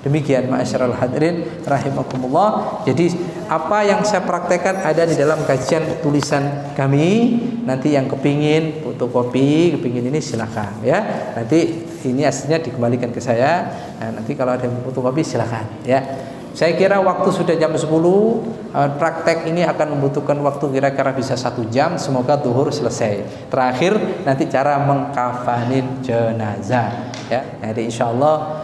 Demikian ma'asyiral hadirin rahimakumullah. Jadi apa yang saya praktekkan ada di dalam kajian tulisan kami. Nanti yang kepingin fotokopi, kepingin ini silakan ya. Nanti ini aslinya dikembalikan ke saya. Nah, nanti kalau ada yang fotokopi silakan ya. Saya kira waktu sudah jam 10. Praktek ini akan membutuhkan waktu kira-kira bisa 1 jam. Semoga zuhur selesai. Terakhir nanti cara mengkafanin jenazah ya. Jadi insyaallah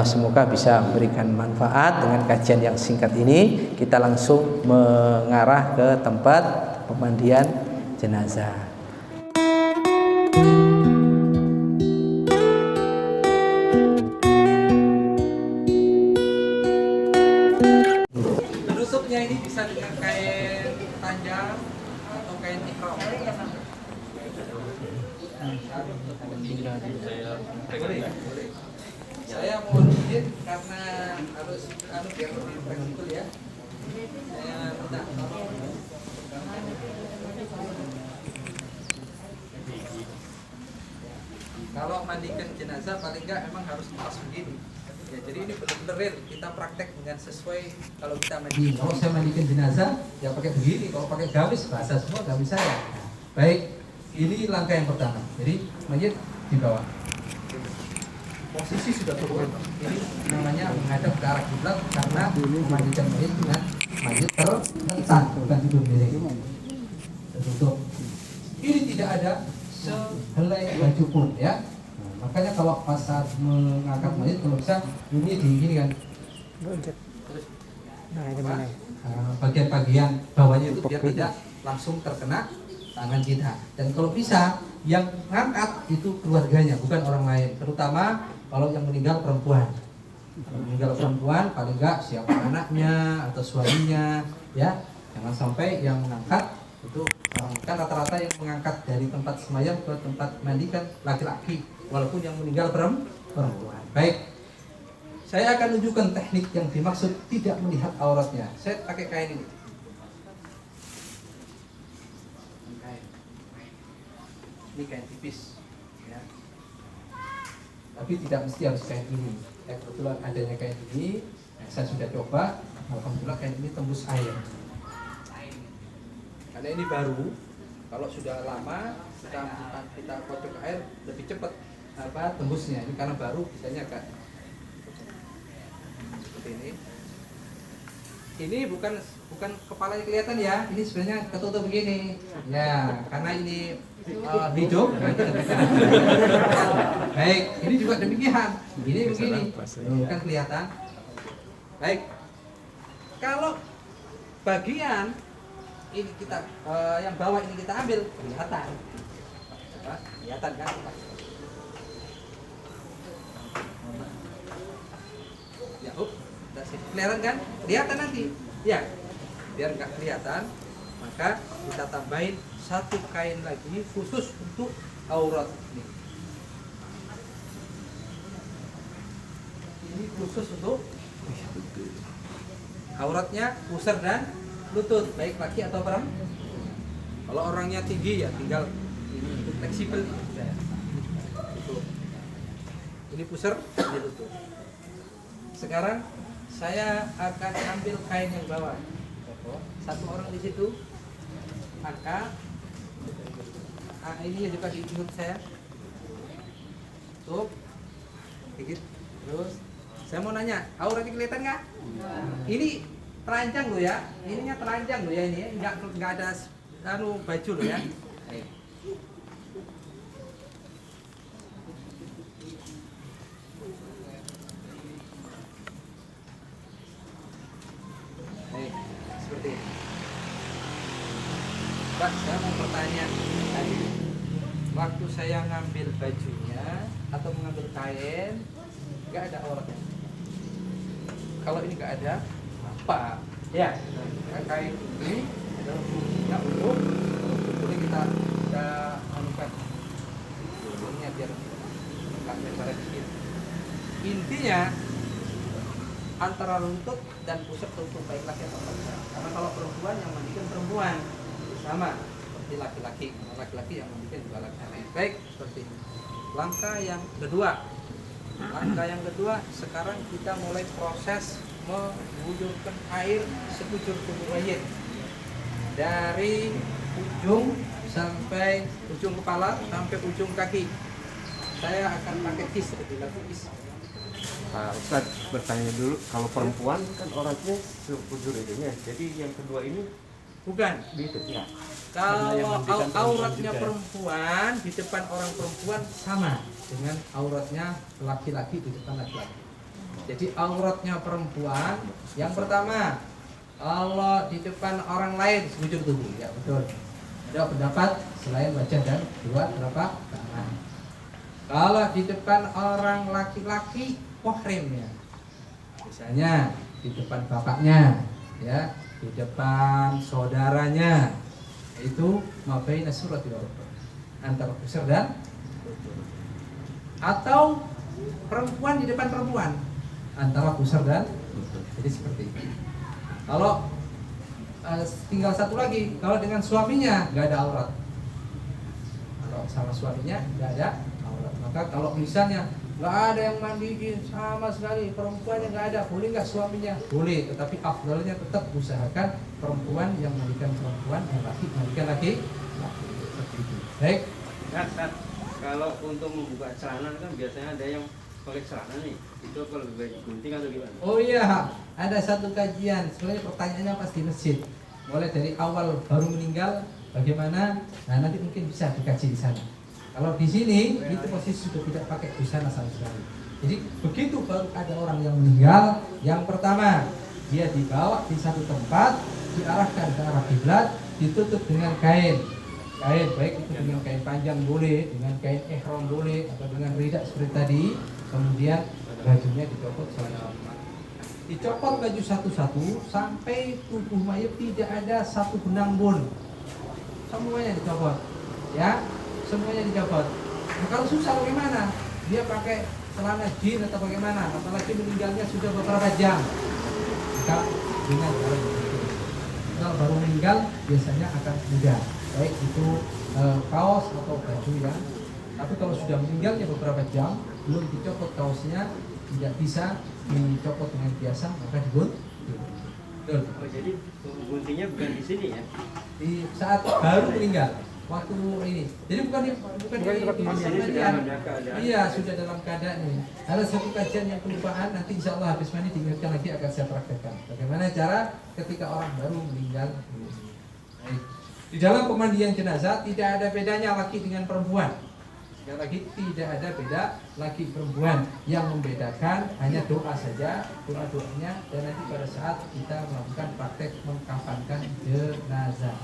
semoga bisa memberikan manfaat dengan kajian yang singkat ini. Kita langsung mengarah ke tempat pemandian jenazah. Penutupnya ini bisa dengan kain panjang atau kain ikhram. Saya mohon izin karena harus biar lebih fleksibel ya. Saya minta tolong. Kalau mandikan jenazah paling enggak emang harus pas begini. Ya, jadi ini benar-benar real. Kita praktek dengan sesuai. Kalau kita mandi, kalau saya mandikan jenazah ya pakai begini. Kalau pakai gamis basah semua gamis saya. Baik, ini langkah yang pertama. Jadi mayit di bawah. Posisi sudah turun. Ini namanya menghadap ke arah kiblat karena memandikan mayit dengan mayit terletak, bukan tidur miring. Tertutup. Ini tidak ada sehelai baju pun ya. Makanya kalau pas saat mengangkat mayit kalau bisa ini digini kan. Bagian-bagian bawahnya itu biar tidak langsung terkena tangan kita. Dan kalau bisa yang ngangkat itu keluarganya bukan orang lain. Terutama kalau yang meninggal perempuan. Kalau meninggal perempuan paling enggak siapa anaknya atau suaminya ya. Jangan sampai yang mengangkat itu kan rata-rata yang mengangkat dari tempat semayam ke tempat mandi kan laki-laki. Walaupun yang meninggal perempuan. Baik, saya akan tunjukkan teknik yang dimaksud tidak melihat auratnya. Saya pakai kain ini. Ini kain tipis, ya. Tapi tidak mesti harus kain ini. Ya, kebetulan adanya kain ini, saya sudah coba. Alhamdulillah kain ini tembus air. Karena ini baru. Kalau sudah lama, kita kocok air lebih cepat. Tembusnya ini karena baru biasanya agak seperti ini. Ini bukan kepalanya kelihatan ya, ini sebenarnya ketutup begini ya karena ini hidup. Baik, ini juga demikian, ini begini bukan kelihatan. Baik, kalau bagian ini kita yang bawah ini kita ambil kelihatan kan. Ya, kelihatan kan? Kelihatan nanti. Ya, biar nggak kelihatan, maka kita tambahin satu kain lagi khusus untuk aurat ini. Ini khusus untuk auratnya, pusar dan lutut, baik laki atau perempuan. Kalau orangnya tinggi ya tinggal ini fleksibel. Ini pusar, ini lutut. Sekarang saya akan ambil kain yang bawah. Satu orang di situ, angkat. Ini juga di lutut saya. Tutup, dikit. Terus, saya mau nanya, auratnya kelihatan nggak? Ini telanjang loh ya. Ininya telanjang loh ya ini. Nggak ada baju loh ya. Seperti ini. Pak, saya mau bertanya tadi, waktu saya ngambil bajunya atau mengambil kain, nggak ada auratnya. Kalau ini nggak ada, apa? Ya, kain ini adalah fungsinya untuk kita anukan ini biar nggak lebar sedikit. Intinya antara lutut dan pusat tutup baik laki atau perempuan. Karena kalau perempuan yang mandikan perempuan sama seperti laki-laki. Laki-laki yang mandikan juga laki-laki. Baik, seperti ini. Langkah yang kedua, Langkah yang kedua, sekarang kita mulai proses mengguyurkan air sekujur tubuh mayit dari ujung sampai ujung kepala sampai ujung kaki. Saya akan pakai kis, kis. Pak Ustadz bertanya dulu, kalau perempuan kan orangnya sekujur itunya, jadi yang kedua ini bukan gitu ya. Kalau auratnya perempuan di depan orang perempuan sama dengan auratnya laki-laki di depan laki-laki. Jadi auratnya perempuan yang pertama, kalau di depan orang lain sekujur tubuh, ya betul. Ada pendapat selain wajah dan dua telapak tangan. Kalau di depan orang laki-laki pohrim ya, misalnya di depan bapaknya, ya, di depan saudaranya, itu mabaina surat antara pusar dan lutut. Atau perempuan di depan perempuan antara pusar dan lutut. Jadi seperti itu. Kalau tinggal satu lagi, kalau dengan suaminya nggak ada aurat. Kalau sama suaminya nggak ada aurat. Maka kalau misalnya nggak ada yang mandiin sama sekali, perempuannya nggak ada, boleh nggak suaminya? Boleh, tetapi afdalnya tetap usahakan perempuan yang mandikan perempuan, yang laki mandikan laki. Seperti itu. Baik. Nah, kalau untuk membuka celana kan biasanya ada yang pakai celana nih, itu kalau lebih baik gunting atau gimana? Oh iya, ada satu kajian. Sebenarnya pertanyaannya pas di masjid. Mulai dari awal baru meninggal, bagaimana? Nah nanti mungkin bisa dikaji di sana. Kalau di sini itu posisi sudah tidak pakai busana sama sekali. Jadi begitu baru ada orang yang meninggal, yang pertama dia dibawa di satu tempat, diarahkan ke arah kiblat, ditutup dengan kain. Kain baik itu dengan kain panjang boleh, dengan kain ihram boleh, atau dengan ridak seperti tadi. Kemudian bajunya dicopot selama. Dicopot baju satu-satu sampai tubuh mayat tidak ada satu benang pun. Semuanya dicopot. Ya. Semuanya dicopot. Nah, kalau susah bagaimana? Dia pakai celana jeans atau bagaimana? Apalagi meninggalnya sudah beberapa jam. Maka dengan cara begitu. Kalau baru meninggal biasanya akan mudah. Baik itu kaos atau baju yang. Tapi kalau sudah meninggalnya beberapa jam, belum dicopot kaosnya, tidak bisa dicopot dengan biasa, maka digunting. Oh, jadi guntingnya bukan di sini ya? Di saat baru meninggal. Waktu ini, jadi bukan di kematian. Iya, sudah dalam keadaan ini. Ada satu kajian yang kelupaan, nanti insya Allah habis mandi diingatkan lagi akan saya praktekkan. Bagaimana cara ketika orang baru meninggal. Baik. Di dalam pemandian jenazah tidak ada bedanya laki dengan perempuan. Sekali lagi tidak ada beda laki perempuan. Yang membedakan hanya doa saja, doa-doanya, dan nanti pada saat kita melakukan praktek mengkafankan jenazah.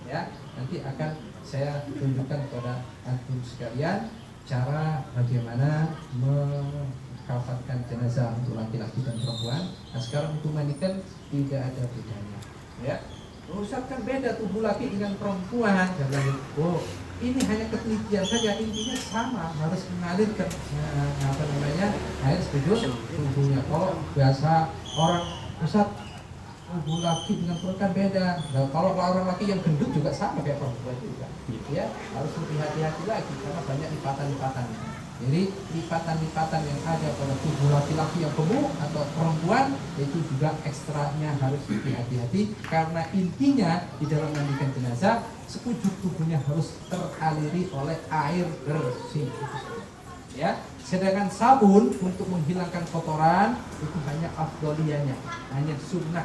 Ya, nanti akan saya tunjukkan kepada antum sekalian cara bagaimana mengkafankan jenazah untuk laki-laki dan perempuan. Nah sekarang untuk mandikan tidak ada bedanya. Ya, Ustaz beda tubuh laki dengan perempuan. Oh, ini hanya ketelitian saja, intinya sama, harus mengalirkan air sekujur tubuhnya. Kalau biasa orang Ustaz tubuh laki dengan perempuan kan beda. Nah, kalau orang laki yang gendut juga sama kayak perempuan juga. Ya, harus lebih hati-hati lagi karena banyak lipatan-lipatan. Jadi lipatan-lipatan yang ada pada tubuh laki-laki yang gemuk atau perempuan itu juga ekstranya harus lebih hati-hati karena intinya di dalam mandikan jenazah sekujur tubuhnya harus teraliri oleh air bersih. Ya, sedangkan sabun untuk menghilangkan kotoran itu hanya afdoliyahnya, hanya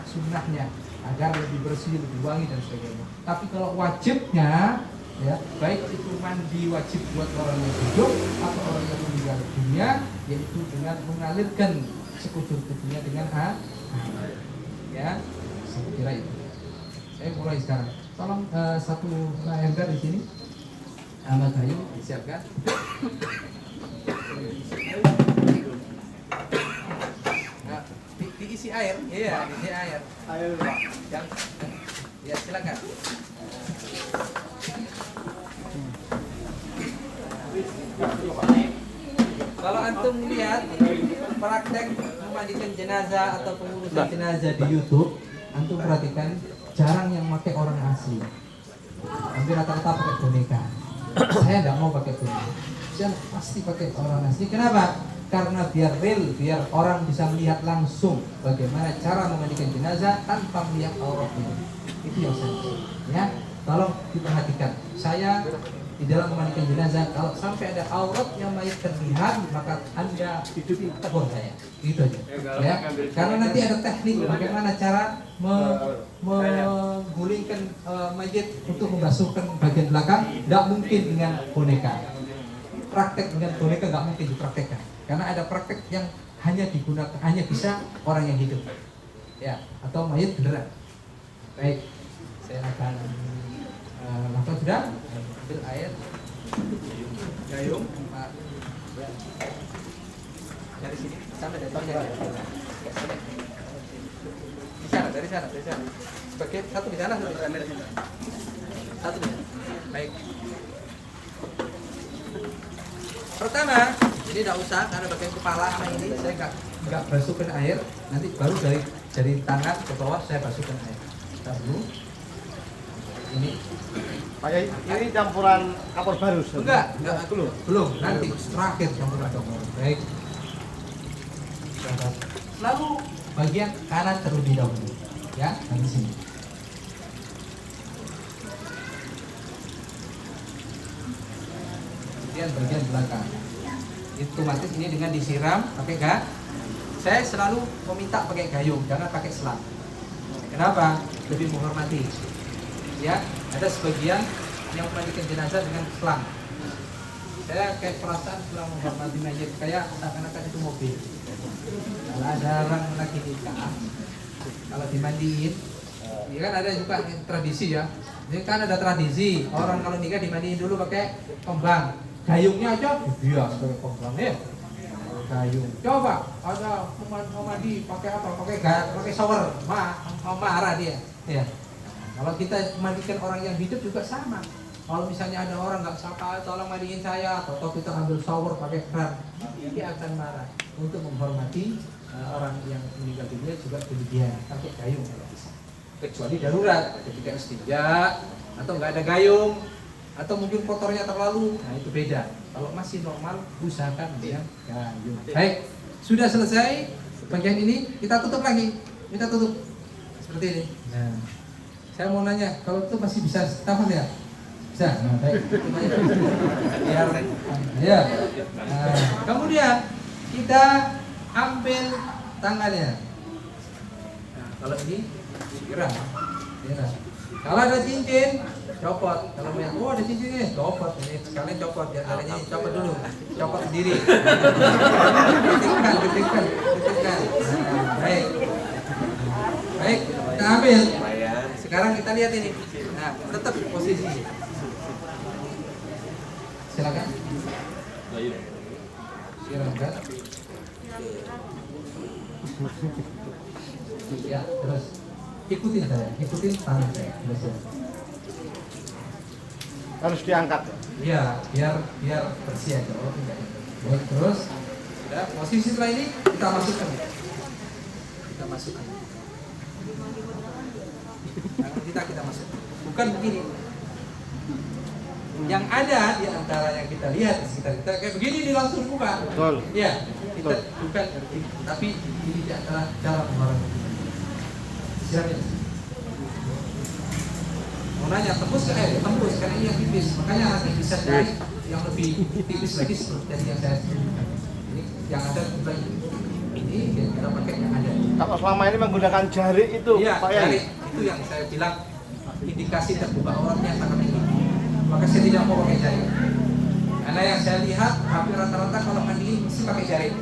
sunnahnya agar lebih bersih, lebih wangi dan sebagainya. Tapi kalau wajibnya, ya baik itu mandi wajib buat orang yang hidup atau orang yang meninggal dunia, yaitu dengan mengalirkan sekujur tubuhnya dengan air. Ya, saya kira itu. Saya mulai sekarang. Tolong satu ember di sini, Ahmad Bayu disiapkan. Nah, diisi air, iya, diisi air. Air, Pak. Ya, silakan. Kalau antum lihat praktek memandikan jenazah atau pengurusan jenazah di YouTube, antum perhatikan jarang yang pakai orang asli. Hampir rata-rata pakai boneka. Saya nggak mau pakai boneka. Saya pasti pakai orang asli. Kenapa? karena biar real, biar orang bisa melihat langsung bagaimana cara memandikan jenazah tanpa melihat auratnya. Itu yang saya maksud. Ya, tolong diperhatikan. Saya di dalam memandikan jenazah, kalau sampai ada auratnya mayat terlihat, maka Anda tegur saya. Gitu aja. Ya, karena nanti ada teknik bagaimana cara menggulingkan mayat untuk membasuhkan bagian belakang. Tidak mungkin dengan boneka. Praktek dengan boneka nggak mungkin dipraktekkan. Karena ada praktek yang hanya digunakan, hanya bisa orang yang hidup. Ya, atau mayat beneran. Baik, saya akan langsung sudah ambil air gayung dari sini sampai dari sana, dari sana sebagai satu di sana, satu di sana. Baik, pertama ini tidak usah karena bagian kepala ini saya nggak basuhkan air, nanti baru dari tangan ke bawah saya basuhkan air. Kita dulu ini Pak Yai, ini campuran kapur baru? Enggak, belum. Nanti terakhir campuran kapur. Baik. Lalu bagian kanan terlebih dahulu, ya, di sini. Kemudian bagian belakang. Itu otomatis ini dengan disiram pakai saya selalu meminta pakai gayung, jangan pakai selang. Kenapa? Lebih menghormati. Ya, ada sebagian yang memandikan jenazah dengan selang. Saya kayak perasaan kurang menghormati mayat, kayak seakan-akan itu mobil. Kalau ada orang lagi nikah, kalau dimandiin, ya kan ada juga tradisi ya. Ini kan ada tradisi orang kalau nikah dimandiin dulu pakai kembang. Gayungnya aja bias pakai kembang ya. Gayung. Coba ada mau mandi pakai apa? Pakai shower, marah dia. Ya. Kalau kita mandikan orang yang hidup juga sama. Kalau misalnya ada orang nggak sapa, tolong mandiin saya, atau kita ambil shower pakai keran, dia akan marah. Untuk menghormati orang yang meninggal dunia juga demikian, pakai gayung kalau bisa. Kecuali darurat, ketika istinja atau nggak ada gayung, atau mungkin kotornya terlalu, nah itu beda. Kalau masih normal, usahakan dia gayung. Baik, sudah selesai bagian ini, kita tutup lagi. Kita tutup seperti ini. Nah, saya mau nanya, kalau itu masih bisa tahan ya? Bisa. Nah, baik. Biar, ya. Nah, kemudian kita ambil tangannya. Nah, kalau ini siram. Kalau ada cincin, copot. Kalau melihat, oh ada cincinnya, copot. Ini sekalian copot. Biar caranya copot dulu. Copot sendiri. Ketikkan. Nah, baik. Baik, kita ambil. Sekarang kita lihat ini. Nah, tetap posisi. Silakan. Silakan. Ya, terus ikutin saya, ikutin tangan saya. Harus diangkat. Iya, biar bersih aja. Oh, tidak. Baik, terus sudah posisi setelah ini kita masukkan. Kita masukkan. Kita masuk. Bukan begini. Yang ada di antara yang kita lihat di sekitar kita kayak begini nih langsung buka. Betul. Ya, kita bukan tapi ini di antara cara menghormati. Silakan. Mau nanya tembus ke air, tembus karena ini yang tipis. Makanya nanti bisa cari yang lebih tipis lagi seperti tadi yang saya sebutkan. Ini yang ada ini kita pakai yang ada. Kalau selama ini menggunakan jari itu, iya, Pak Yai. jari itu yang saya bilang indikasi terbuka auratnya sangat tinggi. Maka saya tidak mau pakai jari. Karena yang saya lihat hampir rata-rata kalau mandi mesti pakai jari.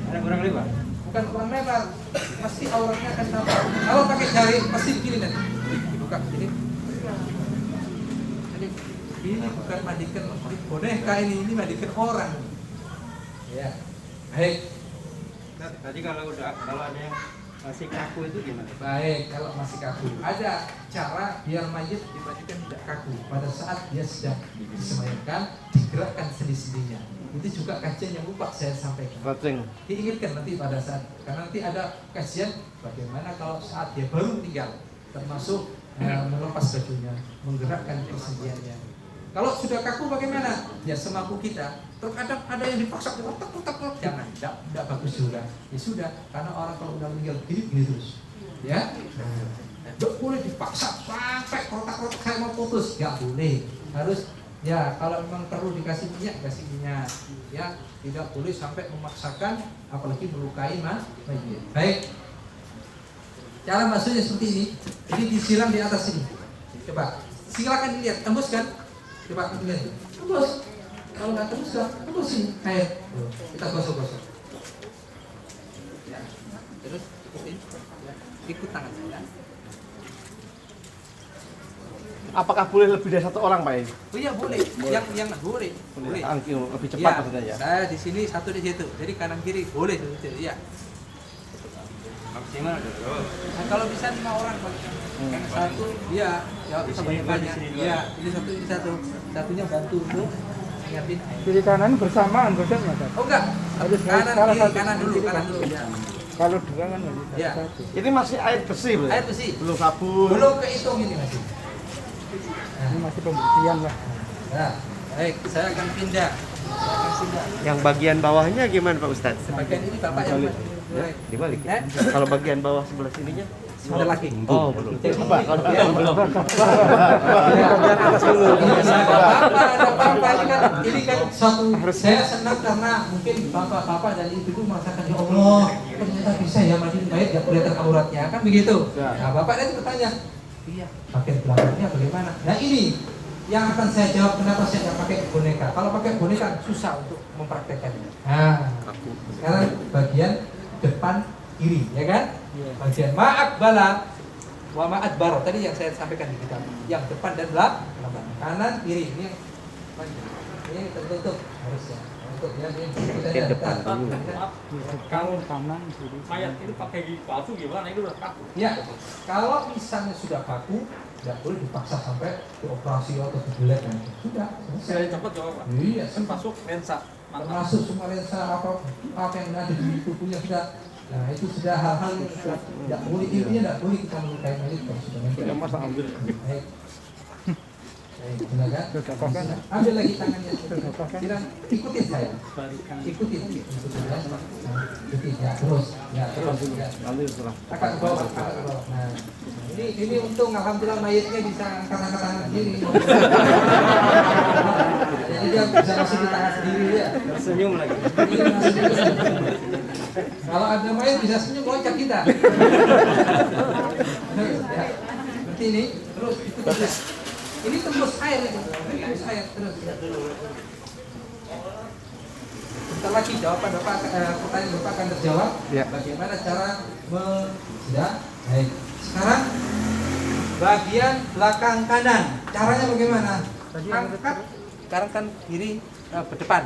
Ada kurang lebar? Bukan kurang lebar, pasti auratnya akan tampak. Kalau pakai jari pasti begini nanti. Dibuka ini. Jadi ini bukan mandikan boneka ini mandikan orang. Ya. Baik. Tadi kalau ada yang masih kaku itu gimana? Baik, kalau masih kaku ada cara biar mayat dimandikan tidak kaku. Pada saat dia sedang disemayamkan, digerakkan sendi-sendinya. Itu juga kajian yang lupa saya sampaikan. Stretching. Diingatkan nanti pada saat, karena nanti ada kajian bagaimana kalau saat dia baru meninggal, termasuk melepas bajunya, menggerakkan persendiannya. Kalau sudah kaku bagaimana? Ya semampu kita. Terkadang ada yang dipaksa tek, jangan, tidak bagus juga. Ya sudah, karena orang kalau udah meninggal begini terus, ya. Tidak boleh dipaksa sampai kotak-kotak saya mau putus, nggak boleh. Harus ya kalau memang perlu dikasih minyak, kasih minyak. Ya, tidak boleh sampai memaksakan, apalagi melukai mayit. Baik. Cara masuknya seperti ini. Jadi disiram di atas ini. Coba, silakan dilihat, tembus kan? Coba lihat, tembus. Kalau nggak tembus, tembusin air. Kita gosok-gosok. Ya. Terus ikutin. Ya. Ikut tangan saya. Apakah boleh lebih dari 1 orang, Pak? Oh iya boleh. Yang boleh. Boleh. Angki lebih cepat Ya, maksudnya ya. saya di sini, satu di situ. Jadi kanan kiri boleh seperti itu. Ya. Maksimal ada berapa? Nah, kalau bisa 5 orang, Pak. Yang satu ya sebanyak-banyak. Ya, ini satu. Satunya bantu untuk ingatin. Kiri kanan bersamaan bosan Mas. Oh enggak. Harus Kanan salah kiri, satu kanan dulu. Ya. Kalau dua kan nggak bisa. Ya. Satu. Ini masih air bersih, Bro. Air bersih. Belum sabun. Belum kehitung ini masih. Ini masih pembuktian lah. Nah, baik, saya akan pindah. Yang bagian bawahnya gimana Pak Ustadz? Bagian ini Bapak yang mulai. Dibalik. Eh? Kalau bagian bawah sebelah sininya? Ada lagi. Oh, belum. Coba kalau Ya. belum. Ini bagian atas dulu. Bapak ini kan suatu saya senang karena mungkin bapak-bapak dan ibu itu merasakan ya Allah ternyata bisa ya mandiin mayat nggak kelihatan auratnya kan begitu. Nah bapak itu bertanya, iya bagian belakangnya bagaimana? Nah ini yang akan saya jawab kenapa saya nggak pakai boneka. Kalau pakai boneka susah untuk mempraktekannya. Nah sekarang bagian depan kiri ya kan? Bagian ma'akbala wa ma'adbaro tadi yang saya sampaikan di kitab. Yang depan dan belakang, kanan kiri ini ini tertutup harusnya. Untuk ya ini depan dulu. Kalau kanan kiri. Mayat itu pakai gigi palsu gimana? Itu udah kaku. Ya, kalau misalnya sudah kaku, tidak boleh dipaksa sampai dioperasi atau dibelet nanti. Sudah, Saya selesai. cepat jawab Pak. Iya, Termasuk lensa. termasuk semua lensa apa yang ada di tubuhnya sudah. Nah itu sudah hal-hal yang sudah tidak boleh, intinya tidak boleh kita melukai mayat kalau sudah meninggal. Masa ambil. Baik. Baik, silakan. Ambil lagi tangannya. Silakan ikutin saya. Ikutin ya. Ikutin ya terus. Ya terus. Ya. Ambil setelah. Akan ke bawah, akan ke bawah. Nah, ini untung alhamdulillah mayatnya bisa angkat-angkat tangan sendiri. Jadi dia bisa masuk di tangan sendiri ya. Tersenyum lagi. Kalau ada mayat bisa senyum loncat kita. Ya. Seperti ini terus ikuti. Ini tembus air itu. Tembus air terus. Bentar lagi jawaban Bapak pertanyaan Bapak akan terjawab. Ya. Bagaimana cara sudah? Baik. Sekarang bagian belakang kanan. Caranya bagaimana? Angkat. Sekarang kan kiri depan.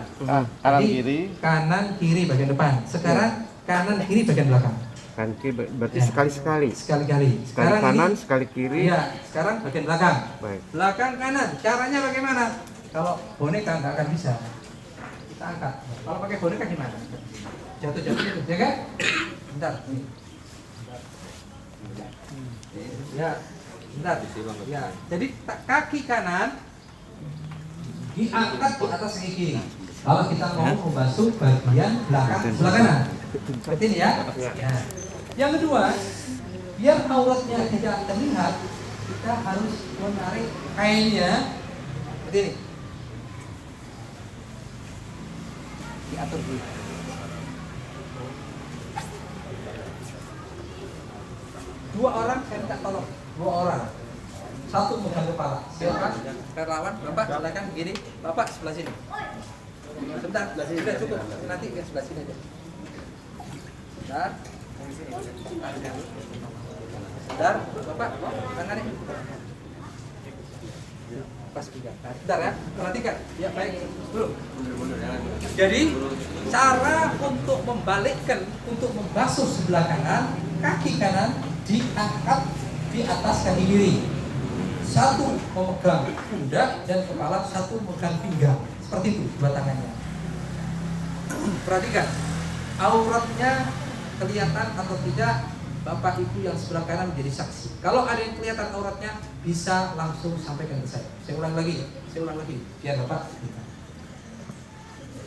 Kanan Jadi, kiri. Kanan kiri bagian depan. Sekarang kanan kiri bagian belakang. Kan berarti Ya. sekali-sekali. Sekali-kali. Sekali kanan, sekali kiri. Iya, sekarang bagian belakang. Baik. Belakang kanan. Caranya bagaimana? Kalau boneka nggak akan bisa. Kita angkat. Kalau pakai boneka gimana? Jatuh-jatuh itu, ya kan? Bentar. Nih. Ya, bentar. Ya, jadi kaki kanan diangkat di atas kaki kiri. Kalau kita mau membasuh bagian belakang sebelah kanan. Seperti ini ya. Ya. Yang kedua, biar auratnya tidak terlihat, kita harus menarik kainnya seperti ini. Diatur dulu. Dua orang saya minta tolong. Dua orang. Satu megang kepala. Silakan. Relawan, Bapak silakan begini. Bapak sebelah sini. Sebentar, sudah cukup. Nanti ke sebelah sini aja. Bentar. Bentar, Bapak, tangannya. Pas juga. Nah, bentar ya, perhatikan. Ya baik, dulu. Jadi, cara untuk membalikkan, untuk membasuh sebelah kanan, kaki kanan diangkat di atas kaki kiri. Satu memegang pundak dan kepala, satu memegang pinggang. Seperti itu dua tangannya. Perhatikan, auratnya kelihatan atau tidak, Bapak Ibu yang sebelah kanan menjadi saksi. Kalau ada yang kelihatan auratnya, bisa langsung sampaikan ke saya. Saya ulang lagi, biar Bapak lihat.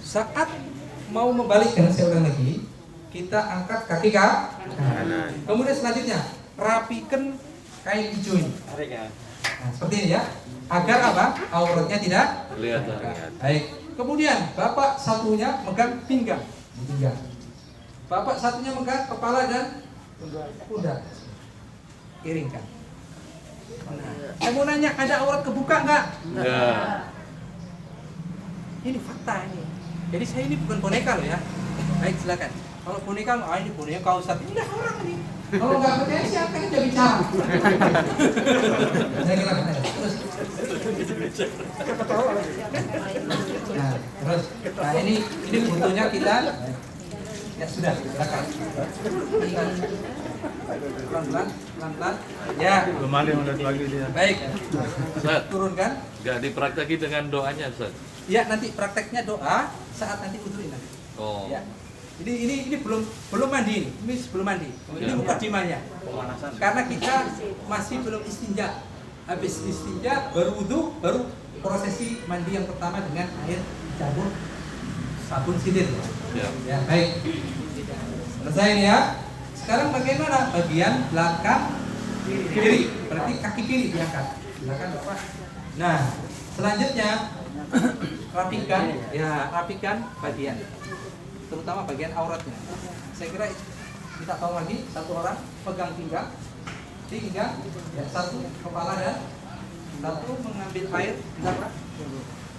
Saat mau membalikkan, saya ulang lagi, kita angkat kaki kanan. Kemudian selanjutnya rapikan kain hijau ini. Nah, seperti ini ya, agar apa? Auratnya tidak kelihatan. Baik. Kemudian bapak satunya megang pinggang. Bapak satunya megang kepala dan pundak. Iringkan. Nah, saya mau nanya, ada aurat kebuka nggak? Enggak. Ini fakta ini. Jadi saya ini bukan boneka loh ya. Baik, silakan. Kalau boneka, ini boneka Ustaz. Ini udah orang ini. Kalau nggak percaya silakan aja bicara. Saya kira terus. Nah, ini fotonya kita. Ya sudah, silakan. Pelan-pelan. Ya. Belum ada yang lihat lagi dia. Baik. Ustaz, Turunkan. nggak dipraktekin dengan doanya, Ustaz? Ya, nanti prakteknya doa saat nanti wuduin nanti. Oh. Ya. Ini belum mandi ini sebelum mandi. Ini mukadimahnya. Karena kita masih belum istinja. Habis istinja baru wudu, baru prosesi mandi yang pertama dengan air dicampur sabun sidir. Ya, baik. Selesai ini ya. Sekarang bagaimana? Bagian belakang kiri. Berarti kaki kiri diangkat. Belakang apa? Nah, selanjutnya rapikan bagian, terutama bagian auratnya. Saya kira kita tahu lagi, satu orang pegang pinggang, ya, satu kepala dan satu mengambil air, berapa?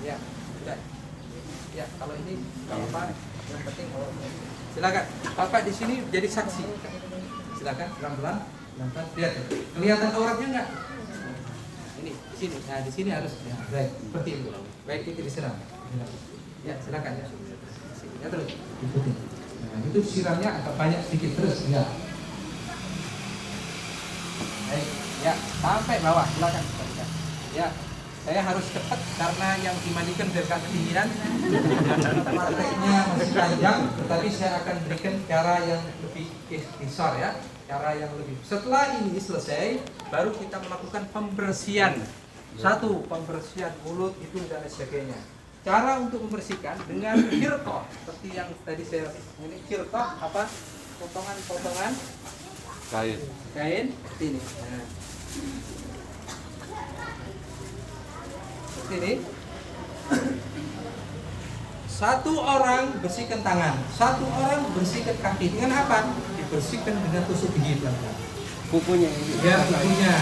Ya, sudah. Ya, kalau ini kalau apa? Yang penting silakan. Bapak di sini jadi saksi. Silakan pelan-pelan, lihat. Kelihatan auratnya enggak? Ini di sini. Nah, di sini harus ya, baik, seperti itu. Baik, itu disiram. Ya, silakan ya. Ya terus ikutin. Nah, itu siramnya agak banyak sedikit terus ya. Baik, ya, sampai bawah, silakan. Ya, saya harus cepat karena yang dimandikan biar gak ketinggian. Prakteknya masih panjang, tetapi saya akan berikan cara yang lebih besar ya. Cara yang lebih. Setelah ini selesai, baru kita melakukan pembersihan. Satu, pembersihan mulut, hidung dan sebagainya. Cara untuk membersihkan dengan khirqah, seperti yang tadi saya ini khirqah apa? Potongan-potongan kain ini. Nah. Seperti ini. Satu orang bersihkan tangan, satu orang bersihkan kaki. Dengan apa? Dibersihkan dengan tusuk gigi pelan-pelan. Kukunya ini. Ya, kukunya.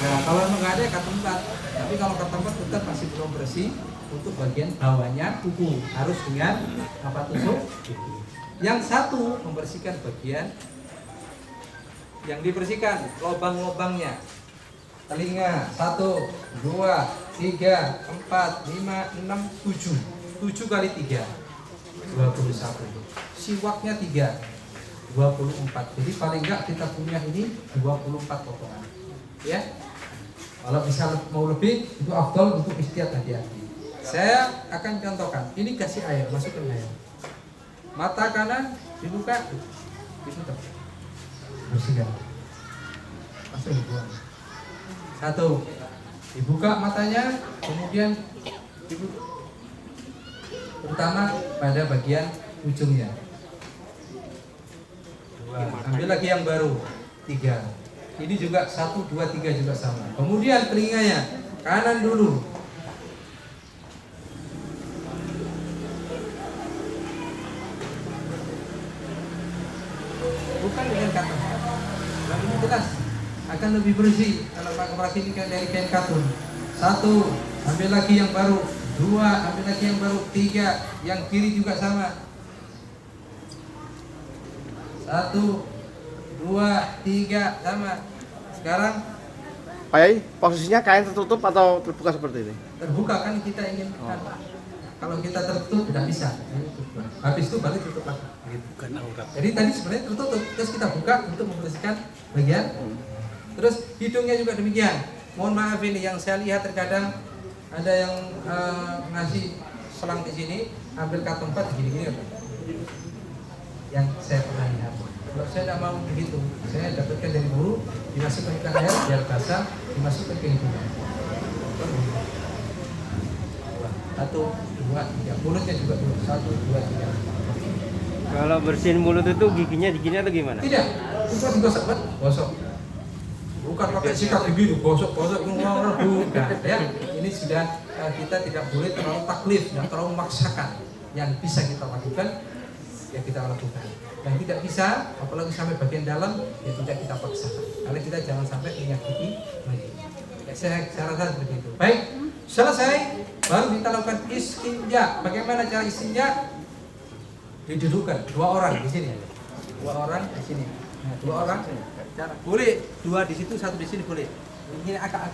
Nah, kalau nggak ada kata tempat. Tapi kalau kata tempat tetap masih belum bersih. Untuk bagian bawahnya kuku harus dengan apa tusuk. Yang satu membersihkan bagian yang dibersihkan lubang-lubangnya. Telinga 1, 2, 3, 4, 5, 6, 7. 7 kali 3 21. Siwaknya 3 24. Jadi paling enggak kita punya ini 24 potongan. Ya. Kalau bisa mau lebih itu afdal untuk istiadat hati-hati. Saya akan contohkan. Ini kasih air, masukkan air. Mata kanan dibuka, ditutup. Bersihkan. Masuk dibuang. 1. Dibuka matanya, kemudian dibuka. Terutama pada bagian ujungnya. 2. Ambil lagi yang baru. 3. Ini juga 1, 2, 3 juga sama. Kemudian telinganya kanan dulu. Bukan dengan katun. Yang ini jelas akan lebih bersih kalau pakai ini dari kain katun. 1. Ambil lagi yang baru. 2, ambil lagi yang baru. 3, yang kiri juga sama. 1, 2, 3 sama. Sekarang Pak Yai, posisinya kain tertutup atau terbuka seperti ini? terbuka kan kita ingin kan. Kalau kita tertutup tidak bisa. Habis itu balik tutup lagi. Bukan aurat. Jadi tadi sebenarnya tertutup, terus kita buka untuk membersihkan bagian. Terus hidungnya juga demikian. Mohon maaf ini yang saya lihat terkadang ada yang ngasih selang di sini, ambil karton 4 gini-gini apa? Yang saya pernah lihat. Kalau saya tidak mau begitu, saya dapatkan dari guru, dimasukkan ke air biar basah, dimasukkan ke hidung. 1, 2, 3. Mulutnya juga dulu. 1, 2, 3. Kalau bersihin mulut itu giginya di gini atau gimana? Tidak, itu digosok, Pak. Gosok. Bukan pakai sikat gigi, gosok-gosok bukan ya. Ini sudah kita tidak boleh terlalu taklif, dan terlalu memaksakan. Yang bisa kita lakukan, ya kita lakukan. Yang tidak bisa, apalagi sampai bagian dalam, ya tidak kita paksakan. Karena kita jangan sampai menyakiti lagi. Ya, saya rasa seperti itu. Baik, selesai, baru kita lakukan istinja. Bagaimana cara istinja? Didudukkan 2 orang di sini, 2 orang di sini. Nah, 2 orang, boleh 2 di situ, 1 di sini boleh. Ini agak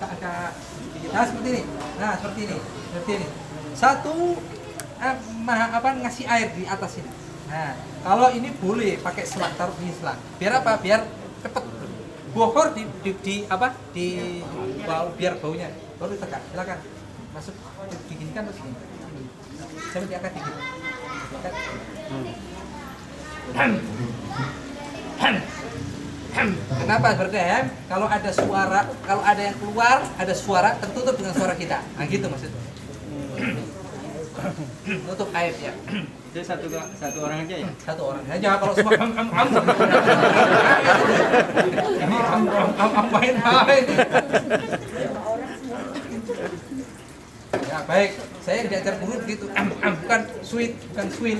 nah seperti ini. Nah seperti ini. 1 ngasih air di atas ini. Nah kalau ini boleh pakai selang, taruh di selang. Biar apa? Biar cepet bokor di bau, biar baunya baru ditekan. Silakan masuk, diginikan terus ini. Saya diangkat dikit. Kenapa berdem? Kalau ada suara, kalau ada yang keluar, ada suara tertutup dengan suara kita. Nah gitu maksudnya. Tutup air ya. Jadi satu orang aja ya? 1 orang aja. Kalau semua main. Ya baik, saya diajar guru begitu, bukan sweet, bukan sweet.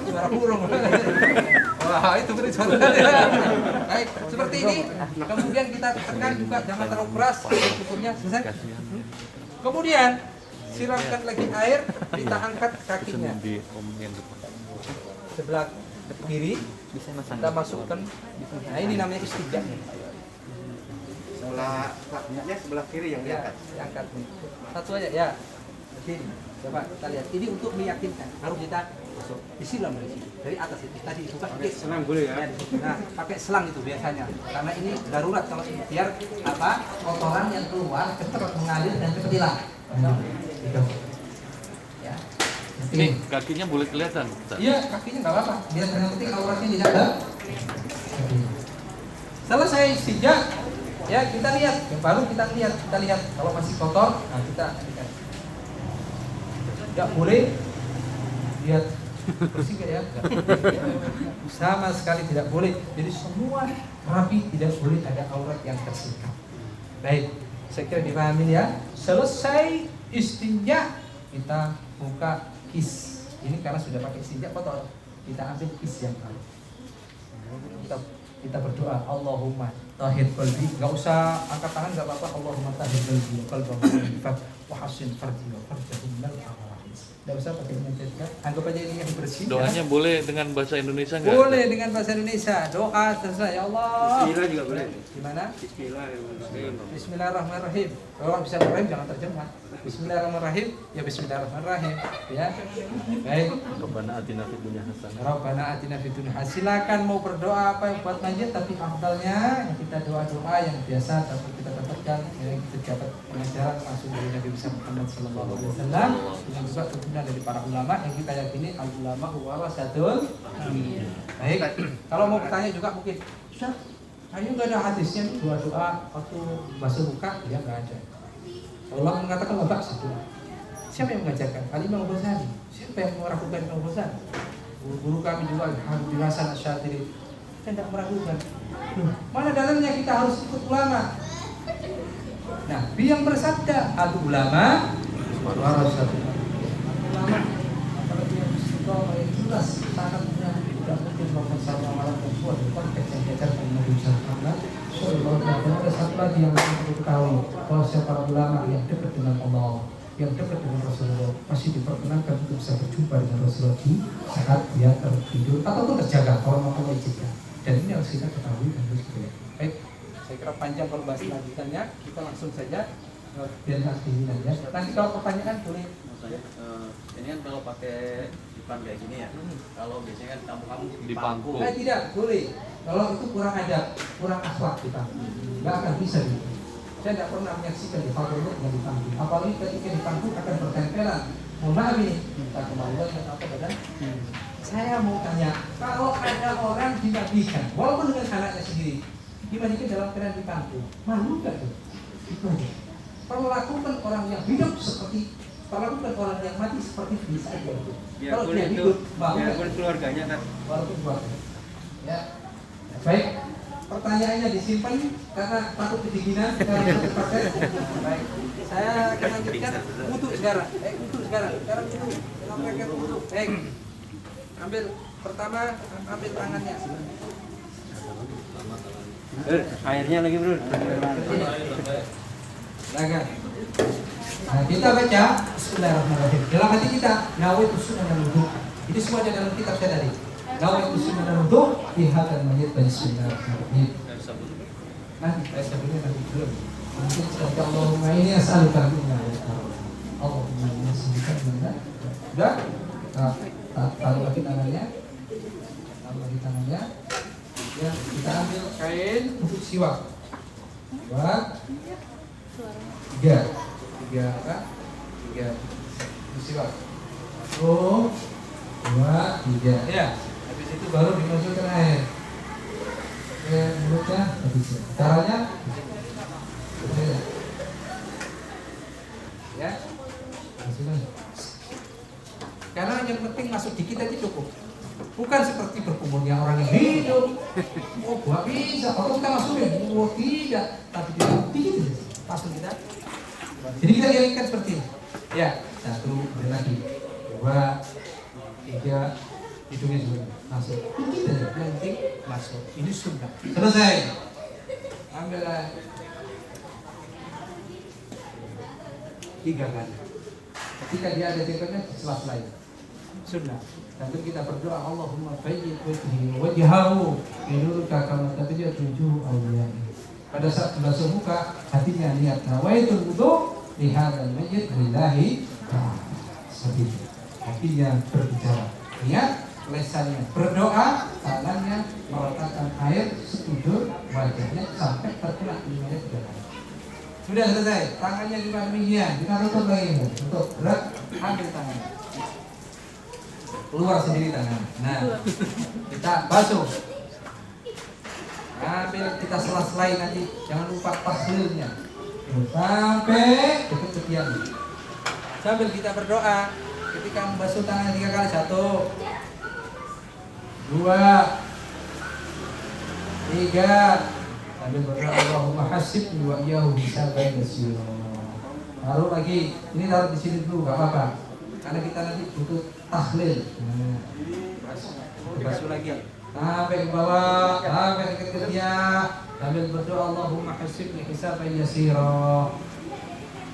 Suara burung. Wah itu beri suara. Baik, seperti ini. Kemudian kita tekan juga, jangan terlalu keras. Cukupnya selesai. Kemudian siramkan lagi air, kita angkat kakinya. Sebelah kiri, kita masukkan. Nah ini namanya istinja. Sebelah kiri yang Ya, diangkat. 1 aja ya. Sini. Coba kita lihat. Ini untuk meyakinkan. Baru kita masuk. Disiram dari atas itu. Tadi buka pakai Selang boleh ya? Nah, pakai selang itu biasanya. Karena ini darurat kalau ini biar kotoran yang keluar cepat mengalir dan cepat hilang. Gitu. Ya. Ini kakinya boleh kelihatan, Ustaz? Iya, kakinya nggak apa-apa. Biar yang penting auratnya tidak ada. Selesai istinja, ya kita lihat. Baru kita lihat kalau masih kotor, nah kita lihat. Tidak boleh lihat bersih nggak ya? Sama sekali tidak boleh. Jadi semua rapi, tidak boleh ada aurat yang tersingkap. Baik, saya kira dipahami ya. Selesai istinja, kita buka kis. Ini karena sudah pakai istinja kotor. Kita ambil kis yang baru. Kita berdoa, Allahumma tahhir qalbi. Enggak usah angkat tangan, enggak apa-apa. Allahumma tahhir qalbi wa qalbi wa hasin farji wa farjahu minal awais. Enggak usah pakai menjadikan. Anggap aja ini yang bersih. Doanya boleh dengan bahasa Indonesia nggak? Boleh dengan bahasa Indonesia. Doa terserah ya Allah. Bismillah juga boleh. Gimana? Bismillahirrahmanirrahim. Bismillahirrahmanirrahim. Kalau bisa berrahim jangan terjemah. Bismillahirrahmanirrahim. Ya Bismillahirrahmanirrahim. Ya. Baik. Rabbana atina fid dunya hasanah. Rabbana atina fid dunya hasanah. Silakan mau berdoa apa yang buat manjat, tapi afdalnya yang kita doa-doa yang biasa dapat kita dapatkan, yang kita dapat pengajaran langsung dari Nabi Muhammad sallallahu alaihi wasallam, yang juga tuntunan dari para ulama yang kita yakini al ulama warasatul anbiya. Baik. Kalau mau bertanya juga mungkin, Ustaz, saya nggak ada hadisnya doa-doa waktu basuh muka, ya nggak ada. Allah mengatakan wabak satu. Siapa yang mengajarkan? Al-Imam Ghazali. Siapa yang meragukan Imam Ghazali? Guru kami juga Habib Hasan Asy-Syadzili. Saya tidak meragukan. Mana dalilnya kita harus ikut ulama? Nah, yang bersabda al-ulama warasatul ulama, apalagi yang istiqomah yang jelas sanadnya tidak mungkin melakukan satu amalan tersebut di konteks yang diajarkan Nabi Muhammad sallallahu alaihi wasallam. Ada satu lagi yang perlu ketahui, bahwa para ulama yang dekat dengan Allah, yang dekat dengan Rasulullah, masih diperkenankan untuk bisa berjumpa dengan Rasulullah di saat dia tertidur ataupun terjaga kalau mau mengizinkan. Dan ini harus kita ketahui dan harus kita lihat. Baik, saya kira panjang kalau bahas lanjutannya, kita langsung saja biar aktivitas ya. Nanti kalau pertanyaan boleh. Ini kan kalau pakai dipan kayak gini ya, kalau biasanya kan kamu Di pangku. Tidak boleh. Kalau itu kurang adab, kurang akhlak kita, nggak akan bisa gitu. Saya tidak pernah menyaksikan di pangku yang di pangku. Apalagi ketika di pangku akan bertempelan. Mohon maaf ini, kita kemaluan dan apa badan. Saya mau tanya, kalau ada orang dinabikan, walaupun dengan anaknya sendiri, dimandikan dalam keadaan di pangku, malu nggak tuh? Itu aja. Perlakukan orang yang hidup seperti perlakukan orang yang mati seperti biasa aja. Kalau Biarpun dia itu, hidup, bangun, biarpun keluarganya kan. walaupun keluarga. Ya, baik. Pertanyaannya disimpan karena takut kedinginan karena terpakai. Baik, saya akan lanjutkan wudhu sekarang. Wudhu sekarang. Sekarang wudhu. Sampaikan wudhu. Baik. Ambil pertama, ambil tangannya. Airnya lagi bro. Silakan. Nah, kita baca Bismillahirrahmanirrahim. Dalam hati kita, nawaitu sunnah dan wudhu. Ini semua ada dalam kitab saya tadi. Nawaitu sunnah dan wudhu dihadal mayit Bismillahirrahmanirrahim. Nanti saya sebutnya nanti belum. Mungkin seperti Allahumma ini as'aluka minna Allahumma ini as'aluka minna. Sudah? Taruh lagi tangannya. Taruh lagi tangannya. Ya, kita ambil kain untuk siwak. Siwak. Tiga kan? Tiga siwak. 1, 2, 3. Ya, habis itu baru dimasukkan air. Mulutnya habis. Caranya ya. Masukkan. Karena yang penting masuk di kita itu cukup. Bukan seperti berkumpulnya orang yang hidup. Oh, gua bisa. Kalau kita masukin, oh tidak. Tapi tidak begitu. Langsung kita. Jadi kita iringkan seperti ini. Ya, 1, lagi 2, 3, hidungnya juga masuk. Begitu saja. Yang penting masuk. Ini sunnah. Selesai. Ambil air. 3 kali. Ketika dia ada jengkotnya, sela-sela. Sunnah. Lalu kita berdoa Allahumma bayyid wajhi wajhahu binurika kama tabyad wujuh awliya'i. Pada saat membasuh muka, hatinya niat nawaitul wudu li hadzal mayyit lillahi ta'ala. Seperti itu. Hatinya berbicara. Niat, lesannya berdoa, tangannya meletakkan air sekujur wajahnya sampai terkena minyak 3 kali. Sudah selesai. Tangannya juga demikian. Kita tutup lagi untuk gerak. Ambil tangannya. Keluar sendiri tangan. Nah, kita basuh. Ambil kita sela-selai nanti. Jangan lupa tahlilnya. Sampai dekat ketiak. Sambil kita berdoa. Ketika membasuh tangan 3 kali. 1, 2, 3. Sambil berdoa Allahumma hasibni wa iyyahu hisaban yasira. Taruh lagi. Ini taruh di sini dulu, enggak apa-apa. Karena kita nanti butuh tahlil. Basuh lagi. Sampai ke bawah, sampai ke ketiak. Sambil berdoa Allahumma hasibni hisaban yasira.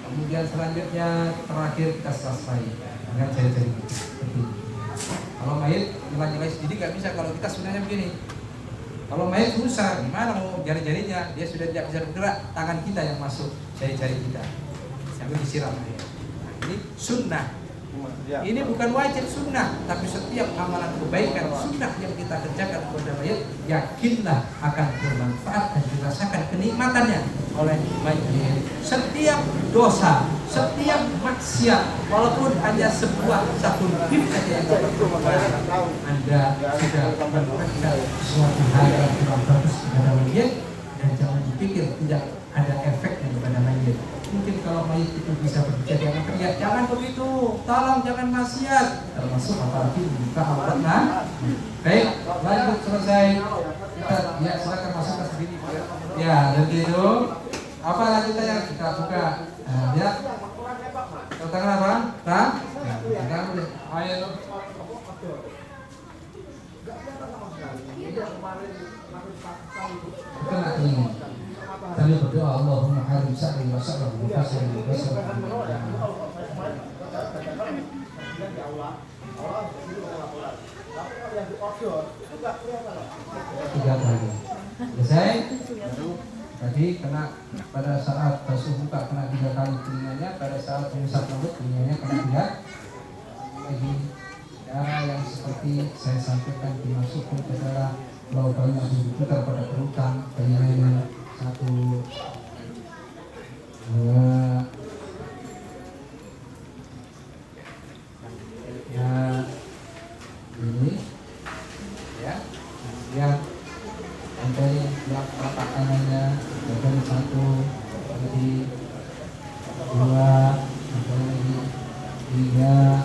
Kemudian selanjutnya terakhir kita selesai dengan jari-jari seperti ini. Kalau mayit nyela-nyelai sendiri nggak bisa. Kalau kita sunahnya begini. Kalau mayit susah, gimana mau jari-jarinya? Dia sudah tidak bisa bergerak. Tangan kita yang masuk jari-jari kita. Sambil disiram air. Nah, ini sunnah. Ini bukan wajib sunnah, tapi setiap amalan kebaikan sunnah yang kita kerjakan kepada mayit, yakinlah akan bermanfaat dan dirasakan kenikmatannya oleh mayit. Setiap dosa, setiap maksiat, walaupun hanya sebuah satu bib saja yang Anda sudah melakukan suatu hal yang kurang bagus kepada mayit, dan jangan dipikir tidak ada efeknya kepada mayit. Mungkin kalau mayit itu bisa berbicara dengan teriak, jangan begitu, tolong jangan maksiat, termasuk apalagi membuka auratnya. Baik, lanjut selesai. Kita ya silakan masukkan sendiri. Ya, dan itu apa lanjutannya kita buka. Nah, ya. Tangan apa? Nah, tangan air. Kena ini. Kami berdoa Allahumma harim sa'ri wa sa'ra wa fasri wa sa'ra. Tiga kali. Selesai. Tadi kena pada saat basuh muka kena 3 kali telinganya, pada saat mengusap rambut telinganya kena 3 lagi. Ya, yang seperti saya sampaikan dimasukkan ke dalam lubang yang diputar pada perutang, telinganya 1, 2, ya ini ya, kemudian dari telapak tangannya dari 1 lagi 2 lagi hingga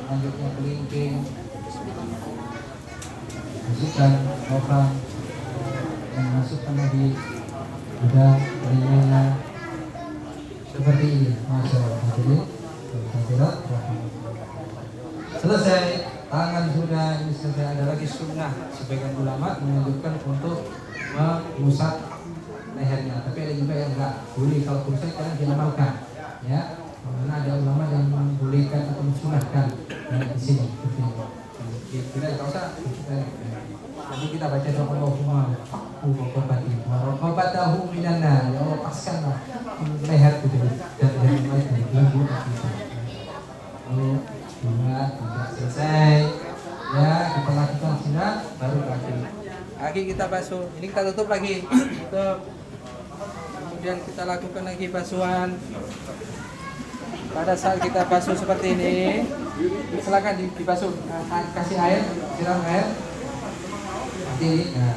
lanjutnya kelingking, masukkan lubang dan masukkan lagi ada telinganya seperti ini. Masya Allah. Selesai tangan sudah, ini sudah ada lagi sunnah. Sebagian ulama menunjukkan untuk mengusap lehernya, tapi ada juga yang enggak boleh. Kalau selesai kalian diamalkan, ya. Karena ada ulama yang membolehkan atau mensunahkan di sini. Tidak usah. Nanti kita baca doa Allahumma qobati wa qobatahu minanna, ya Allah paskanlah leher itu dan leher lain lagu kita. Dua, tiga, selesai. Ya, kita lakukan sudah, baru kaki kita basuh. Ini kita tutup lagi. Tutup. Kemudian kita lakukan lagi basuhan. Pada saat kita basuh seperti ini, silakan dibasuh. Kasih air, siram air. Seperti ini. Nah,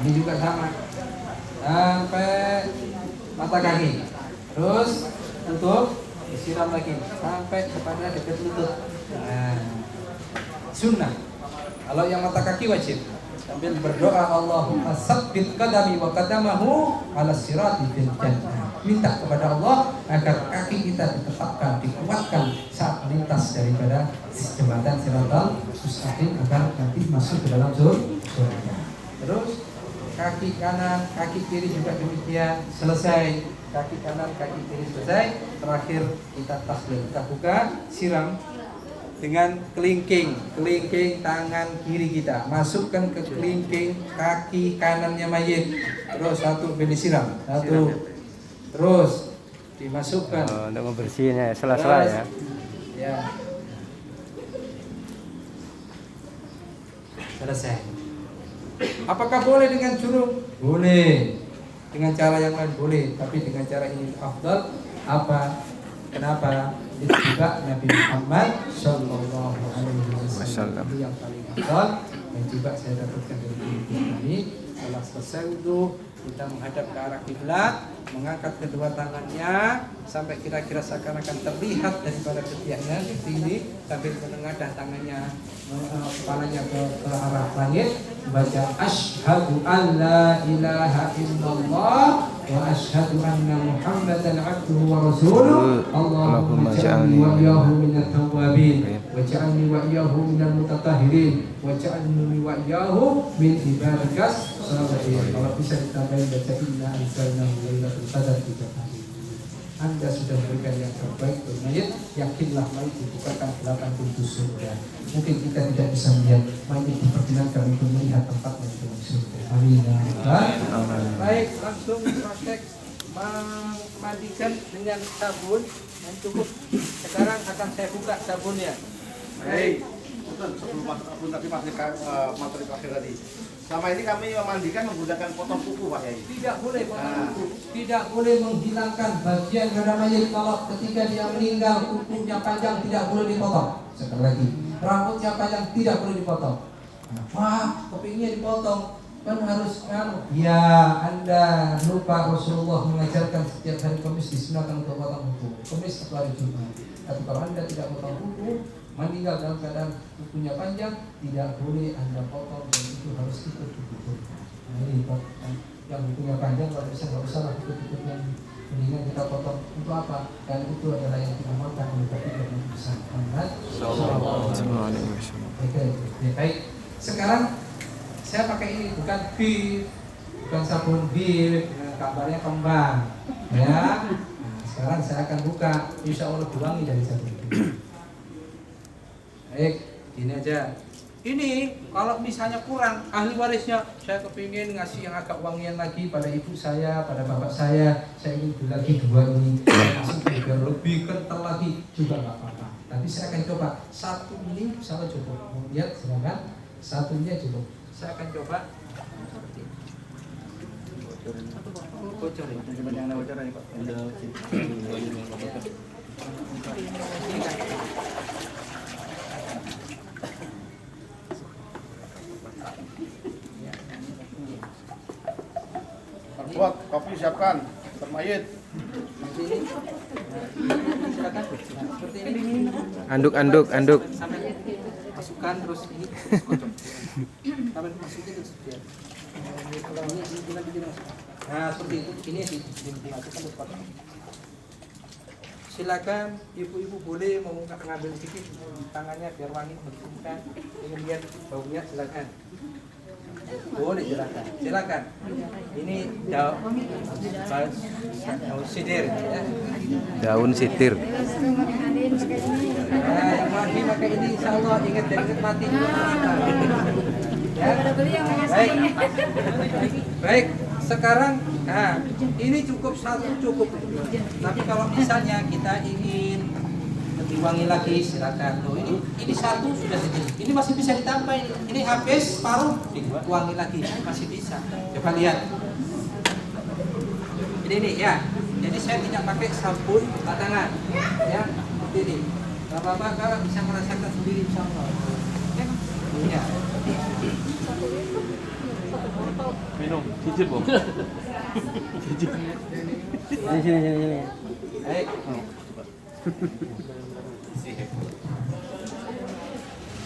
ini juga sama. Sampai mata kaki. Terus tutup. Disiram lagi sampai kepada dekat lutut. Nah, sunnah. Kalau yang mata kaki wajib sambil berdoa Allahumma sabbit qadami wa qadamahu ala sirati fil jannah. Minta kepada Allah agar kaki kita ditetapkan, dikuatkan saat melintas daripada jembatan Siratal Mustaqim agar nanti masuk ke dalam surga. Terus kaki kanan, kaki kiri juga demikian. Selesai kaki kanan, kaki kiri selesai. Terakhir kita taslil, kita buka, siram dengan kelingking tangan kiri kita, masukkan ke kelingking kaki kanannya mayit. Terus satu disiram, satu, terus dimasukkan. Untuk membersihnya sela-sela ya. Ya. Selesai. Apakah boleh dengan curug? Boleh. Dengan cara yang lain boleh, tapi dengan cara ini afdal. Apa? Kenapa? Itu juga Nabi Muhammad Sallallahu Alaihi Wasallam itu yang paling afdal, dan juga saya dapatkan dari ini. Setelah selesai wudu, kita menghadap ke arah kiblat, mengangkat kedua tangannya sampai kira-kira seakan-akan terlihat daripada ketiaknya seperti ini, sambil menengadah tangannya, kepalanya ke arah langit, baca asyhadu an la ilaha illallah wa asyhadu anna muhammadan abduhu wa rasuluh. Allahumma ja'alni wa iyyahu minat tawwabin wa ja'alni wa iyyahu minal mutatahhirin wa ja'alni wa iyyahu min ibadikas sholihin. Kalau bisa ditambahin baca inna anzalnahu lailatul qadar 3 kali. Anda sudah memberikan yang terbaik untuk mayit, yakinlah mayit dibukakan 8 pintu surga. Mungkin kita tidak bisa melihat, mayit diperkenankan untuk melihat tempatnya di dalam surga. Amin. Baik, langsung praktek memandikan dengan sabun yang cukup. Sekarang akan saya buka sabunnya. Baik. Sebelum tadi materi terakhir tadi. Selama ini kami memandikan menggunakan potong kuku, Pak Yai. Tidak boleh potong kuku. Tidak boleh menghilangkan bagian pada mayit. Kalau ketika dia meninggal kukunya panjang tidak boleh dipotong. Sekali lagi, rambutnya panjang tidak boleh dipotong. Wah, kepingnya dipotong, kan harus kan? Ya, Anda lupa Rasulullah mengajarkan setiap hari Kamis disunahkan untuk potong kuku. Kamis atau hari Jumat. Tapi kalau Anda tidak potong kuku, meninggal dalam keadaan kukunya panjang, tidak boleh Anda potong, dan itu harus ikut dikuburkan. Nah, ini yang kukunya panjang kalau bisa nggak usah lah ikut yang mendingan kita potong. Untuk apa? Dan itu adalah yang diamalkan oleh Nabi yang besar Muhammad Sallallahu Alaihi Wasallam. Oke, baik. Sekarang saya pakai ini bukan beef, bukan sabun beef, kabarnya kembang, ya. Nah, sekarang saya akan buka, insya Allah diwangi dari sabun beef. Baik, ini aja. Ini kalau misalnya kurang, ahli warisnya saya kepingin ngasih yang agak wangian lagi pada ibu saya, pada bapak saya ingin beli lagi 2 ini, masuk biar lebih kental lagi juga nggak apa-apa. Tapi saya akan coba 1 ini sama cukup. Mau lihat silakan, 1 ini cukup. Saya akan coba seperti ini. Bocorin. Yang bocoran ini Pak. Buat kopi siapkan, termayit. Di sini. Silakan. Nah, seperti ini. Anduk. Sampai masukkan terus ini terus kocok. Sampai masukin terus biar. Nah, seperti itu. Ini dimasukkan terus kocok. Silakan ibu-ibu boleh mengambil sedikit tangannya biar wangi menggugurkan. Ingin lihat baunya silakan. Boleh silakan. Ini daun sidir ya. Daun sitir. Nah, yang mati pakai ini insya Allah ingat dan ingat mati. Ya. Baik. Sekarang, nah ini cukup satu cukup. Tapi kalau misalnya kita ingin diwangi lagi, silakan. Tuh, ini satu sudah segini. Ini masih bisa ditambah. Ini habis paruh, diwangi lagi masih bisa. Coba lihat. Ini ya. Jadi saya tidak pakai sabun batangan, ya. Seperti ini. Bapak-bapak bisa merasakan sendiri insya Allah. Ya. Minum, cicip Bu. Cicip. Sini. Baik.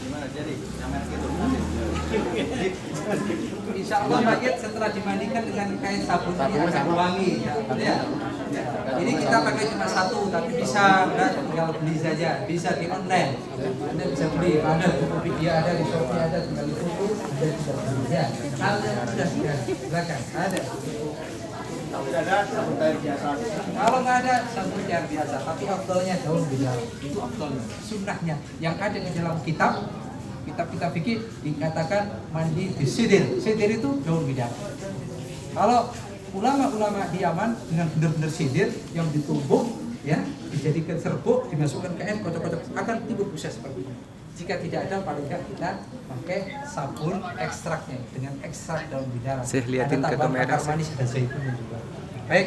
Gimana jadi? Nyaman gitu. Insya Allah mayat setelah dimandikan dengan kain sabun ini akan wangi. Ya. Ini kita pakai cuma satu, tapi bisa enggak tinggal beli saja. Bisa di online. Anda bisa beli, ada di Tokopedia, ada di Shopee, ada tinggal di Tuku, ada bisa beli. Ya, kalau sudah silakan. Ada. Kalau tidak ada sabun cair biasa. Kalau nggak ada sabun cair biasa, tapi afdalnya daun bidara. Itu afdalnya, sunnahnya. Yang ada di dalam kitab kita fikih dikatakan mandi di sidir. Sidir itu daun bidara. Kalau ulama-ulama di Yaman dengan benar-benar sidir yang ditumbuk, ya, dijadikan serbuk, dimasukkan ke air, kocok-kocok, akan timbul busa seperti ini. Jika tidak ada, paling nggak kita pakai sabun ekstraknya dengan ekstrak daun bidara. Saya liatin Ada ke tambahan kamera. akar manis dan zaitunnya juga. Baik,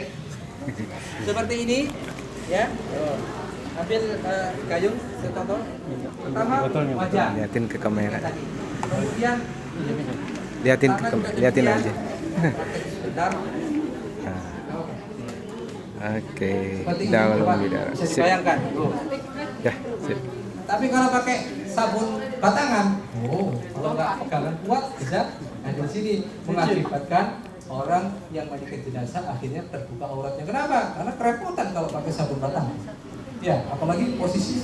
seperti ini, ya. Ambil gayung, contoh. Pertama wajah. Liatin ke kamera. Kemudian Liatin aja. Sebentar. Oke, Seperti ini, daun coba. bidara. Bisa Sip. dibayangkan. Tuh. Ya, sip. Tapi kalau pakai sabun batangan, kalau nggak pegangan kuat bisa. Nah di sini mengakibatkan orang yang mandikan jenazah akhirnya terbuka auratnya. Kenapa? Karena kerepotan kalau pakai sabun batangan. Ya, apalagi posisi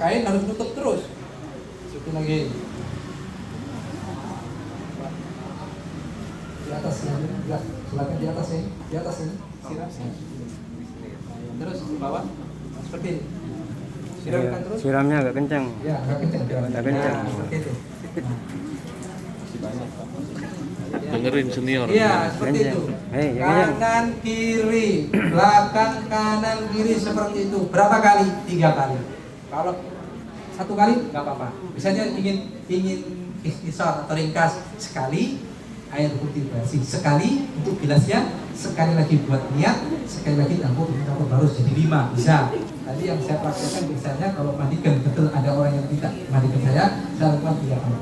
kain harus tutup terus. Situ lagi. Di atas ini, ya, silakan di atas ini, siram. Terus ke bawah, seperti ini. Siramkan terus. Siramnya agak kencang. Ya, agak kencang. Agak kencang. Nah, seperti itu. Dengerin senior. Iya, seperti itu. Kanan kiri, belakang kanan kiri seperti itu. Berapa kali? 3 kali. Kalau 1 kali nggak apa-apa. Misalnya ingin ikhtisar atau ringkas, sekali air putih bersih, sekali untuk gelasnya, sekali lagi buat niat, sekali lagi campur baru jadi 5 bisa. Tadi yang saya praktekkan misalnya kalau mandikan betul ada orang yang tidak mandikan saya lakukan 3 kali.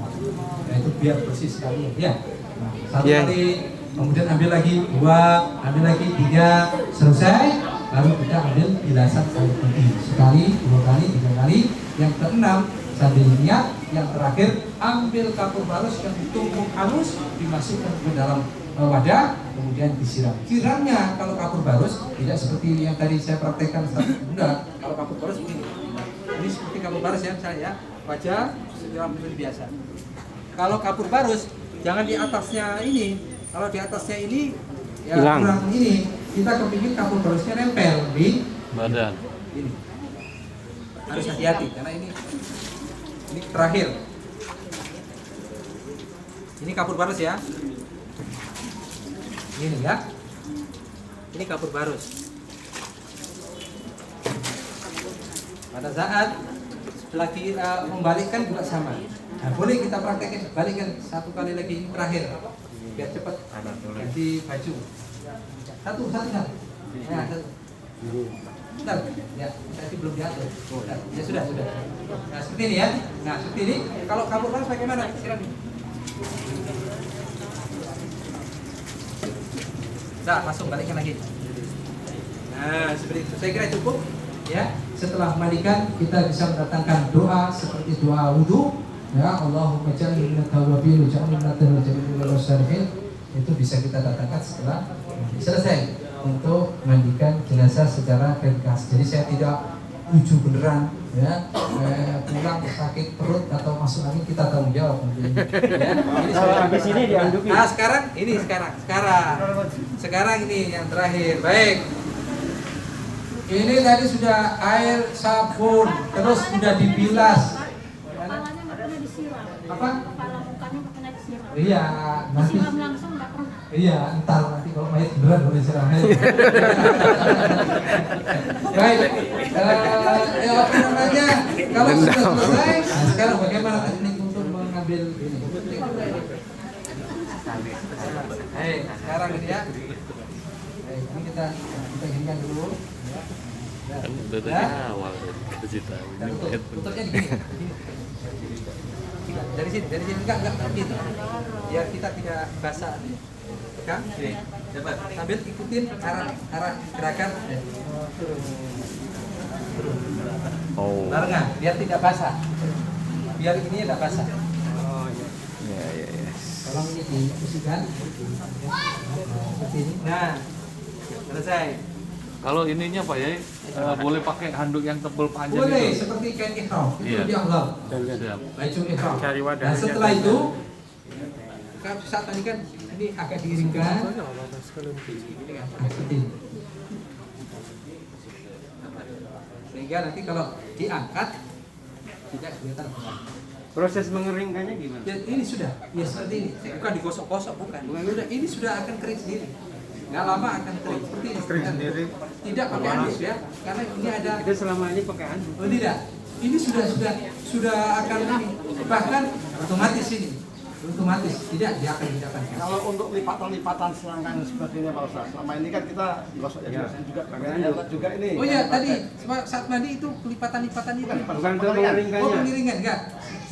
Yaitu biar bersih sekali ya. Nah, 1 kali, kemudian ambil lagi 2, ambil lagi 3, selesai. Lalu kita ambil bilasan air putih sekali, 2 kali, 3 kali. Yang keenam sambil niat, yang terakhir ambil kapur barus yang ditumbuk halus dimasukkan ke dalam wadah, kemudian disiram. Siramnya kalau kapur barus tidak seperti yang tadi saya praktekkan enggak. Kalau kapur barus ini seperti kapur barus ya saya wajah siram seperti biasa. Kalau kapur barus jangan di atasnya ini. Kalau di atasnya ini ya kurang ini. Kita kepingin kapur barusnya nempel di Badan. ini. Harus hati-hati karena ini terakhir. Ini kapur barus ya. Ini ya. Ini kapur barus. Pada saat lagi membalikkan juga sama. Nah, boleh kita praktekkan balikkan 1 kali lagi ini terakhir biar cepat ganti baju. Satu. Ya, satu. Bentar, ya, tadi belum diatur. Bentar. Ya sudah. Nah, seperti ini ya. Nah, seperti ini. Kalau kapur barus bagaimana? Siram. Nah, langsung balikkan lagi. Nah, seperti itu. Saya kira cukup. ya. Setelah mandikan kita bisa mendatangkan doa seperti doa wudu, ya Allahumma ja'alni minat tawwabin wa ja'alni minat tawwabin. Itu bisa kita datangkan setelah selesai untuk mandikan jenazah secara ringkas. Jadi saya tidak tuju beneran ya, pulang sakit perut atau masuk angin kita tanggung jawab. Ya, Habis ini dianduki. Nah sekarang ini yang terakhir. Baik. Ini tadi sudah air sabun, terus sudah dibilas. Kepalanya nggak pernah disiram. Apa? Kepala mukanya nggak pernah disiram. Iya, nanti. Disiram langsung nggak pernah. Iya, entar nanti kalau mayat beneran boleh disiram. Baik. Apa namanya? Kalau sudah selesai, nah sekarang bagaimana teknik untuk mengambil ini? Sekarang ini ya. Ini kita inginkan dulu. Kan udah dari awal kasih tahu. Tutupnya di sini. Dari sini enggak gitu. Biar kita tidak basah. Kan? Sambil ikutin arah gerakan. Oh. Barengan, biar tidak basah. Biar ini tidak basah. Ya. Tolong ini difusikan. Seperti ini. Nah, selesai. Kalau ininya Pak Yai, boleh pakai handuk yang tebal panjang Boleh, gitu? seperti kain ihram. Itu Iya. lebih afdal. Siap. Baju ihram. Cari wadah. Dan setelah itu, saat tadi kan ini agak diiringkan. Seperti ini. Sehingga nanti kalau diangkat tidak kelihatan berat. Proses mengeringkannya gimana? Ya, ini sudah, ya seperti ini. Bukan digosok-gosok, bukan. Ini sudah akan kering sendiri. Nggak lama akan kering seperti ini. Kering sendiri. Tidak pakai handuk ya, karena ini ada. Kita selama ini pakai handuk. Oh tidak, ini sudah akan ini. Bahkan otomatis ini, otomatis tidak dia akan tidak. Kalau untuk lipatan-lipatan selangkang seperti ini Pak Ustaz, selama ini kan kita gosok ya juga pakai handuk juga ini. Oh iya tadi saat mandi itu lipatan-lipatan itu. Bukan untuk mengeringkannya. Oh pengiringan enggak.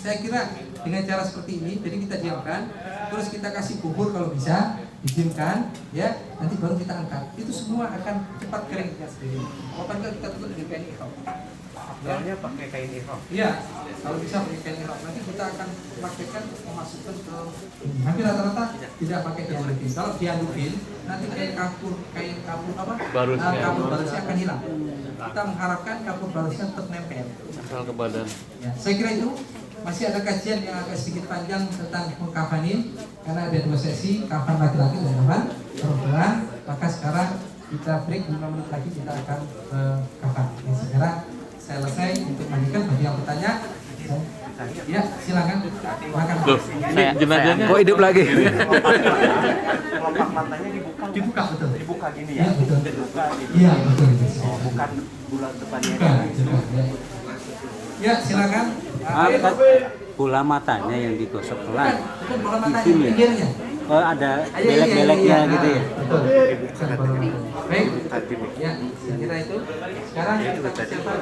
Saya kira dengan cara seperti ini, jadi kita diamkan, terus kita kasih bubur kalau bisa, didiamkan, ya, nanti baru kita angkat. Itu semua akan cepat kering ya sendiri. Kalau enggak kita tutup dengan kain ihram. Soalnya pakai kain ihram. Iya, kalau bisa pakai kain ihram. Nanti kita akan praktekkan memasukkan ke hampir rata-rata tidak pakai diandupin. Kalau diandupin, nanti kain kapur apa? Barusnya. Kapur barusnya akan hilang. Kita mengharapkan kapur barusnya tetap nempel. Asal ke badan. Ya, saya kira itu masih ada kajian yang agak sedikit panjang tentang mengkafanin karena ada 2 sesi, kafan laki-laki dan kafan perempuan. Maka sekarang kita break 5 menit lagi, kita akan kafan. Nah, sekarang saya selesai untuk mandikan. Bagi yang bertanya, ya silakan. Loh, ini jenazahnya kok hidup lagi? Kelopak matanya Dibuka betul. dibuka gini Ya betul. Dibuka gini. Iya betul. Bukan bulan depannya. Bukan. Ya silakan. Bola matanya yang digosok pelan. Itu bola matanya Itu ya? pinggirnya. Oh, ada Iya, belek-beleknya iya, gitu ya. Betul. Baik. Ya, saya kira itu. Sekarang kita siapa?